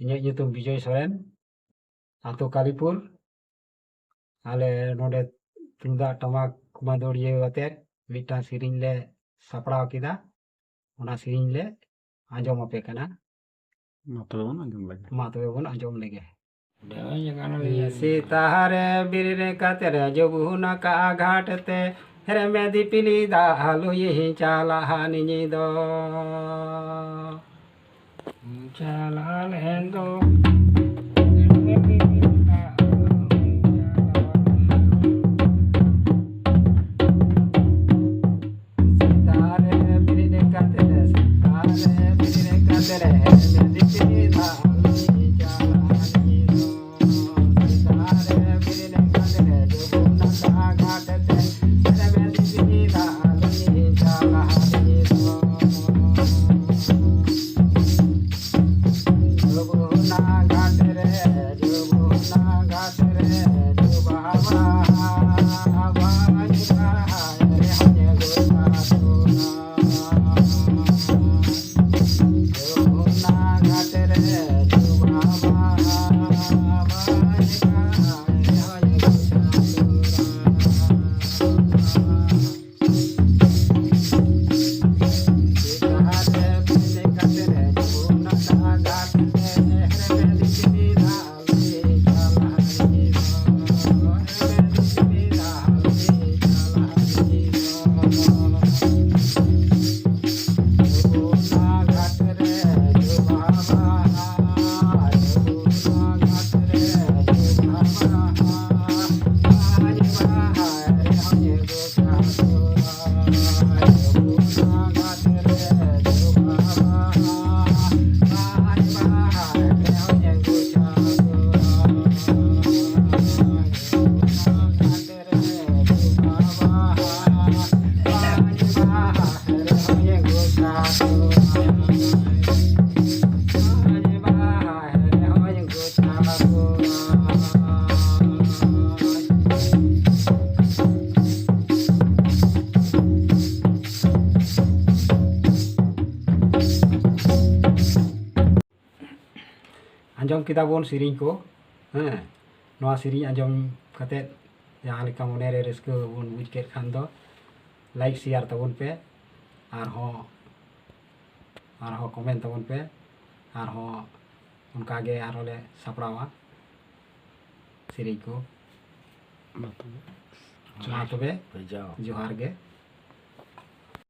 ᱤᱧᱟᱹᱜ ᱧᱩᱛᱩᱢ ᱵᱤᱡᱚᱭ ᱥᱚᱨᱮᱱ, ᱟᱛᱳ ᱠᱟᱞᱤᱯᱩᱨ। ᱟᱞᱮ ᱱᱚᱰᱮ ᱛᱩᱢᱫᱟᱜ ᱴᱟᱢᱟᱠ ᱢᱟᱫᱚᱲᱤᱭᱟᱹ ᱟᱛᱮᱫ ᱢᱤᱫᱴᱟᱝ ᱥᱮᱨᱮᱧ ᱞᱮ ᱥᱟᱯᱲᱟᱣ ᱠᱮᱫᱟ। ᱚᱱᱟ ᱥᱮᱨᱮᱧ ᱞᱮ ᱟᱸᱡᱚᱢ ᱟᱯᱮ ᱠᱟᱱᱟ। ᱢᱟ ᱛᱚᱵᱮ ᱵᱚᱱ ᱟᱸᱡᱚᱢ ᱞᱮᱜᱮ। ᱢᱟ ᱛᱚᱵᱮ ᱵᱚᱱ ᱟᱸᱡᱚᱢ ᱞᱮᱜᱮ। ᱥᱮᱛᱟᱜ ᱨᱮ ᱵᱮᱨᱮᱫ ᱠᱟᱛᱮᱫ ᱡᱚᱜᱩᱱ ᱠᱟᱜᱼᱟ ᱜᱷᱟᱴ ᱛᱮ, ᱨᱮᱢᱮ ᱫᱤᱯᱤᱞᱤ ᱫᱟᱜ ᱞᱩᱭᱤᱧ ᱪᱟᱞᱟᱜᱼᱟ ᱱᱤᱧ ᱫᱚ। ᱪᱟᱞᱟᱜ ᱞᱮᱱ ᱫᱚ ᱟᱸᱡᱚᱢ ᱠᱮᱫᱟ ᱵᱚᱱ ᱥᱮᱨᱮᱧ ᱠᱚ। ᱱᱚᱣᱟ ᱥᱮᱨᱮᱧ ᱟᱸᱡᱚᱢ ᱠᱟᱛᱮᱫ ᱡᱟᱦᱟᱸ ᱞᱮᱠᱟ ᱢᱚᱱᱮᱨᱮ ᱨᱟᱹᱥᱠᱟᱹ ᱵᱚᱱ ᱵᱩᱡᱽ ᱠᱮᱫ ᱠᱷᱟᱱ ᱫᱚ ᱞᱟᱭᱤᱠ ᱥᱮᱭᱟᱨ ᱛᱟᱵᱚᱱ ᱯᱮ, ᱟᱨᱦᱚᱸ ᱠᱚᱢᱮᱱᱴ ᱛᱟᱵᱚᱱ ᱯᱮ, ᱟᱨᱦᱚᱸ ᱚᱱᱠᱟᱜᱮ ᱟᱨᱦᱚᱸ ᱞᱮ ᱥᱟᱯᱲᱟᱣᱟ ᱥᱮᱨᱮᱧ ᱠᱚ। ᱢᱟ ᱛᱚᱵᱮ ᱡᱚᱦᱟᱨ ᱜᱮ।